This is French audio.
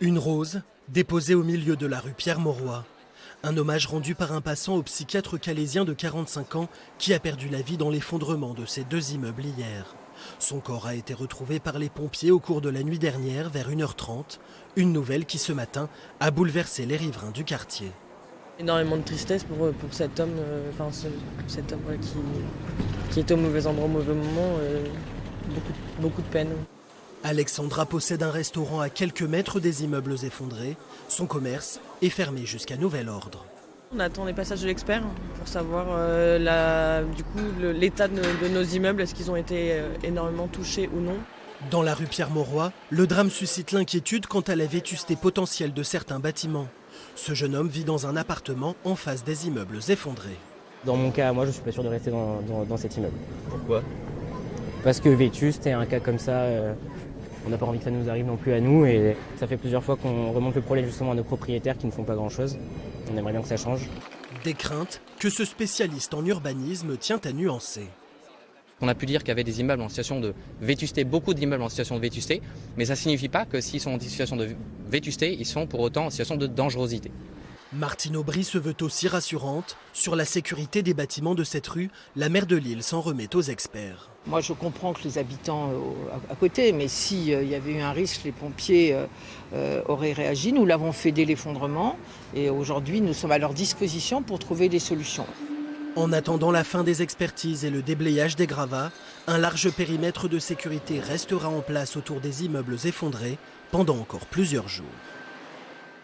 Une rose déposée au milieu de la rue Pierre-Mauroy. Un hommage rendu par un passant au psychiatre calaisien de 45 ans qui a perdu la vie dans l'effondrement de ces deux immeubles hier. Son corps a été retrouvé par les pompiers au cours de la nuit dernière vers 1h30. Une nouvelle qui ce matin a bouleversé les riverains du quartier. Énormément de tristesse pour cet homme, cet homme qui était au mauvais endroit au mauvais moment. Beaucoup de peine. Alexandra possède un restaurant à quelques mètres des immeubles effondrés. Son commerce est fermé jusqu'à nouvel ordre. On attend les passages de l'expert pour savoir l'état de nos immeubles, est-ce qu'ils ont été énormément touchés ou non. Dans la rue Pierre-Mauroy, le drame suscite l'inquiétude quant à la vétusté potentielle de certains bâtiments. Ce jeune homme vit dans un appartement en face des immeubles effondrés. Dans mon cas, moi je suis pas sûr de rester dans cet immeuble. Pourquoi ? Parce que vétuste et un cas comme ça, on n'a pas envie que ça nous arrive non plus à nous, et ça fait plusieurs fois qu'on remonte le problème justement à nos propriétaires qui ne font pas grand chose. On aimerait bien que ça change. Des craintes que ce spécialiste en urbanisme tient à nuancer. On a pu dire qu'il y avait des immeubles en situation de vétusté, beaucoup d'immeubles en situation de vétusté, mais ça ne signifie pas que s'ils sont en situation de vétusté, ils sont pour autant en situation de dangerosité. Martine Aubry se veut aussi rassurante. Sur la sécurité des bâtiments de cette rue, la maire de Lille s'en remet aux experts. Moi je comprends que les habitants à côté, mais s'il y avait eu un risque, les pompiers auraient réagi. Nous l'avons fait dès l'effondrement et aujourd'hui nous sommes à leur disposition pour trouver des solutions. En attendant la fin des expertises et le déblayage des gravats, un large périmètre de sécurité restera en place autour des immeubles effondrés pendant encore plusieurs jours.